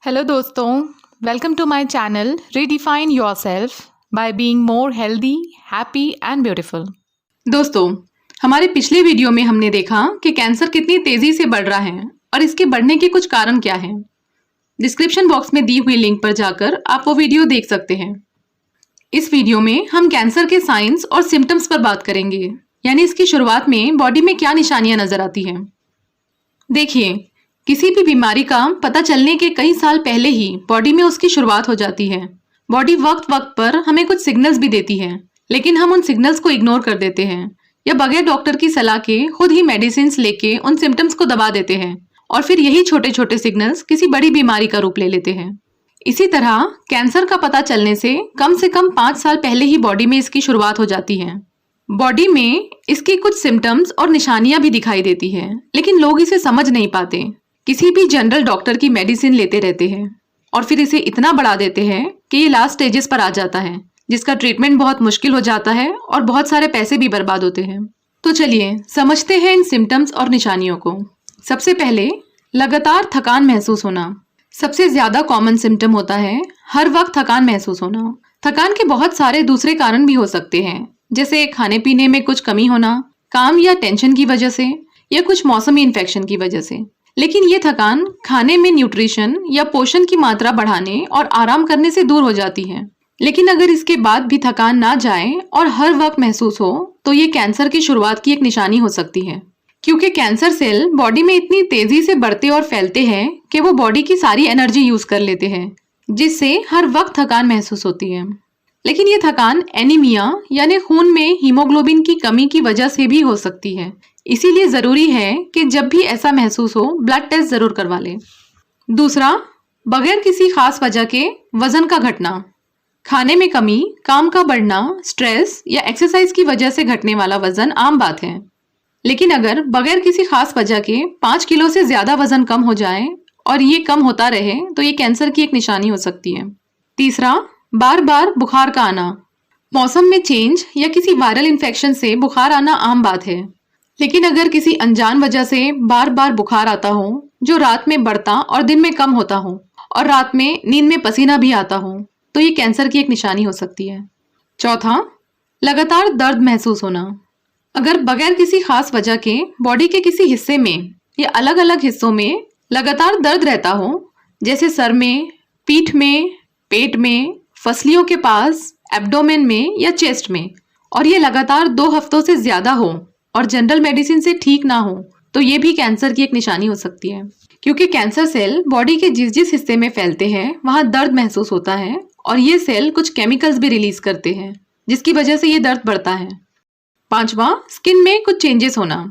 Hello दोस्तों, welcome to my channel redefine yourself by being more healthy, happy and beautiful. दोस्तों, हमारे पिछले video में हमने देखा कि कैंसर कितनी तेजी से बढ़ रहा है और इसके बढ़ने के कुछ कारण क्या हैं। डिस्क्रिप्शन बॉक्स में दी हुई लिंक पर जाकर आप वो वीडियो देख सकते हैं। इस वीडियो में हम कैंसर के साइंस और सिम्टम्स पर बात करेंगे, यानी इसकी शुरुआत में बॉडी में क्या निशानियां नजर आती हैं। देखिए, किसी भी बीमारी का पता चलने के कई साल पहले ही बॉडी में उसकी शुरुआत हो जाती है। बॉडी वक्त वक्त पर हमें कुछ सिग्नल्स भी देती है, लेकिन हम उन सिग्नल्स को इग्नोर कर देते हैं या बगैर डॉक्टर की सलाह के खुद ही मेडिसिन लेके उन सिम्टम्स को दबा देते हैं और फिर यही छोटे छोटे सिग्नल्स किसी बड़ी बीमारी का रूप ले लेते हैं। इसी तरह कैंसर का पता चलने से कम 5 साल पहले ही बॉडी में इसकी शुरुआत हो जाती है। बॉडी में इसकी कुछ सिम्टम्स और निशानियां भी दिखाई देती है, लेकिन लोग इसे समझ नहीं पाते। किसी भी जनरल डॉक्टर की मेडिसिन लेते रहते हैं और फिर इसे इतना बढ़ा देते हैं कि ये लास्ट स्टेजेस पर आ जाता है, जिसका ट्रीटमेंट बहुत मुश्किल हो जाता है और बहुत सारे पैसे भी बर्बाद होते हैं। तो चलिए समझते हैं इन सिम्टम्स और निशानियों को। सबसे पहले, लगातार थकान महसूस होना। सबसे ज्यादा कॉमन सिम्टम होता है हर वक्त थकान महसूस होना। थकान के बहुत सारे दूसरे कारण भी हो सकते हैं, जैसे खाने पीने में कुछ कमी होना, काम या टेंशन की वजह से, या कुछ मौसमी इन्फेक्शन की वजह से। लेकिन ये थकान खाने में न्यूट्रिशन या पोषण की मात्रा बढ़ाने और आराम करने से दूर हो जाती है। लेकिन अगर इसके बाद भी थकान ना जाए और हर वक्त महसूस हो, तो ये कैंसर की शुरुआत की एक निशानी हो सकती है। क्योंकि कैंसर सेल बॉडी में इतनी तेजी से बढ़ते और फैलते हैं कि वो बॉडी की सारी एनर्जी यूज कर लेते हैं, जिससे हर वक्त थकान महसूस होती है। लेकिन ये थकान एनीमिया यानी खून में हीमोग्लोबिन की कमी की वजह से भी हो सकती है। इसीलिए जरूरी है कि जब भी ऐसा महसूस हो, ब्लड टेस्ट जरूर करवा लें। दूसरा, बगैर किसी खास वजह के वजन का घटना। खाने में कमी, काम का बढ़ना, स्ट्रेस या एक्सरसाइज की वजह से घटने वाला वजन आम बात है। लेकिन अगर बगैर किसी खास वजह के 5 किलो से ज्यादा वजन कम हो जाए और ये कम होता रहे, तो ये कैंसर की एक निशानी हो सकती है। तीसरा, बार बार बुखार का आना। मौसम में चेंज या किसी वायरल इन्फेक्शन से बुखार आना आम बात है, लेकिन अगर किसी अनजान वजह से बार बार बुखार आता हो, जो रात में बढ़ता और दिन में कम होता हो, और रात में नींद में पसीना भी आता हो, तो ये कैंसर की एक निशानी हो सकती है। चौथा, लगातार दर्द महसूस होना। अगर बगैर किसी खास वजह के बॉडी के किसी हिस्से में या अलग अलग हिस्सों में लगातार दर्द रहता हो, जैसे सर में, पीठ में, पेट में, फसलियों के पास, एब्डोमेन में या चेस्ट में, और ये लगातार 2 हफ्तों से ज्यादा हो और जनरल मेडिसिन से ठीक ना हो, तो ये भी कैंसर की एक निशानी हो सकती है। क्योंकि कैंसर सेल बॉडी के जिस जिस हिस्से में फैलते हैं वहां दर्द महसूस होता है और ये सेल कुछ केमिकल्स भी रिलीज करते हैं, जिसकी वजह से ये दर्द बढ़ता है। पांचवा, स्किन में कुछ चेंजेस होना।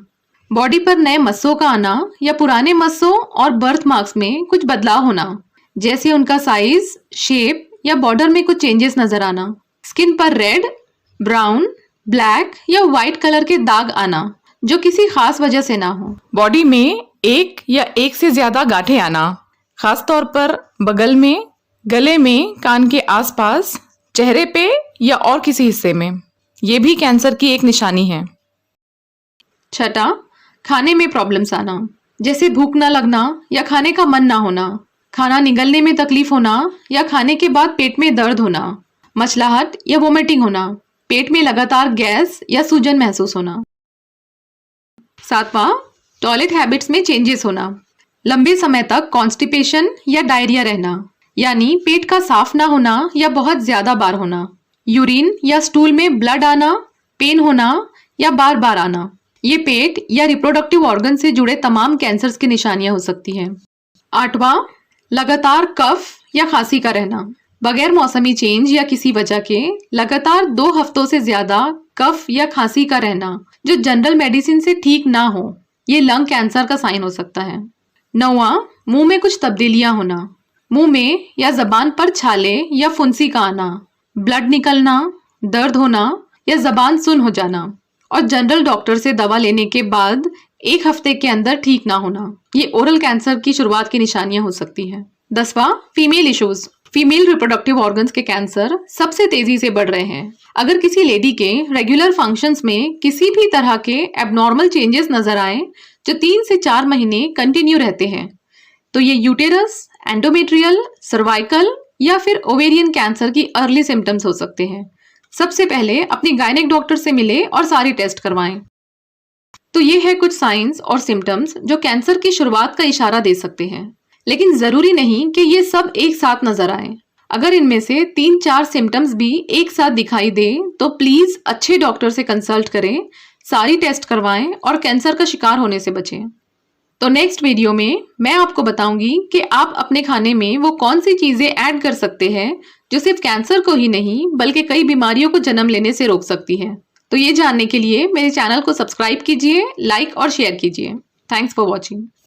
बॉडी पर नए मस्सों का आना या पुराने मस्सों और बर्थ मार्क्स में कुछ बदलाव होना, जैसे उनका साइज, शेप या बॉर्डर में कुछ चेंजेस नजर आना। स्किन पर रेड, ब्राउन, ब्लैक या व्हाइट कलर के दाग आना, जो किसी खास वजह से ना हो। बॉडी में एक या एक से ज्यादा गांठें आना, खासतौर पर बगल में, गले में, कान के आसपास, चेहरे पे या और किसी हिस्से में, ये भी कैंसर की एक निशानी है। छठा, खाने में प्रॉब्लम्स आना, जैसे भूख ना लगना या खाने का मन ना होना, खाना निगलने में तकलीफ होना या खाने के बाद पेट में दर्द होना, मचलाहट या वोमिटिंग होना, पेट में लगातार गैस या सूजन महसूस होना। सातवां, टॉयलेट हैबिट्स में चेंजेस होना, लंबे समय तक कॉन्स्टिपेशन या डायरिया रहना, यानी पेट का साफ ना होना या बहुत ज्यादा बार होना, यूरिन या स्टूल में ब्लड आना, पेन होना या बार बार आना, ये पेट या रिप्रोडक्टिव ऑर्गन से जुड़े तमाम कैंसर्स की निशानियां हो सकती हैं। आठवां, लगातार कफ या खांसी का रहना। बगैर मौसमी चेंज या किसी वजह के लगातार 2 हफ्तों से ज्यादा कफ या खांसी का रहना, जो जनरल मेडिसिन से ठीक ना हो, ये लंग कैंसर का साइन हो सकता है। 9वां, मुंह में कुछ तब्दीलियां होना, मुंह में या जबान पर छाले या फुंसी का आना, ब्लड निकलना, दर्द होना या जबान सुन्न हो जाना, और जनरल डॉक्टर से दवा लेने के बाद 1 हफ्ते के अंदर ठीक ना होना, ये ओरल कैंसर की शुरुआत की निशानियां हो सकती हैं। 10वां, female issues. Female reproductive organs के कैंसर सबसे तेजी से बढ़ रहे हैं। अगर किसी लेडी के रेगुलर फंक्शंस में किसी भी तरह के एबनॉर्मल चेंजेस नजर आए, जो 3 से 4 महीने कंटिन्यू रहते हैं, तो ये यूटेरस, एंडोमेट्रियल, सर्वाइकल या फिर ओवेरियन कैंसर की अर्ली सिम्टम्स हो सकते हैं। सबसे पहले अपनी गायनेक डॉक्टर से मिले और सारी टेस्ट करवाएं। तो ये है कुछ साइंस और सिम्टम्स जो कैंसर की शुरुआत का इशारा दे सकते हैं, लेकिन जरूरी नहीं कि ये सब एक साथ नजर आए। अगर इनमें से 3-4 सिम्टम्स भी एक साथ दिखाई दे तो प्लीज अच्छे डॉक्टर से कंसल्ट करें, सारी टेस्ट करवाएं और कैंसर का शिकार होने से बचें। तो नेक्स्ट वीडियो में मैं आपको बताऊंगी कि आप अपने खाने में वो कौन सी चीजें ऐड कर सकते हैं जो सिर्फ कैंसर को ही नहीं बल्कि कई बीमारियों को जन्म लेने से रोक सकती हैं। तो ये जानने के लिए मेरे चैनल को सब्सक्राइब कीजिए, लाइक और शेयर कीजिए। Thanks for watching.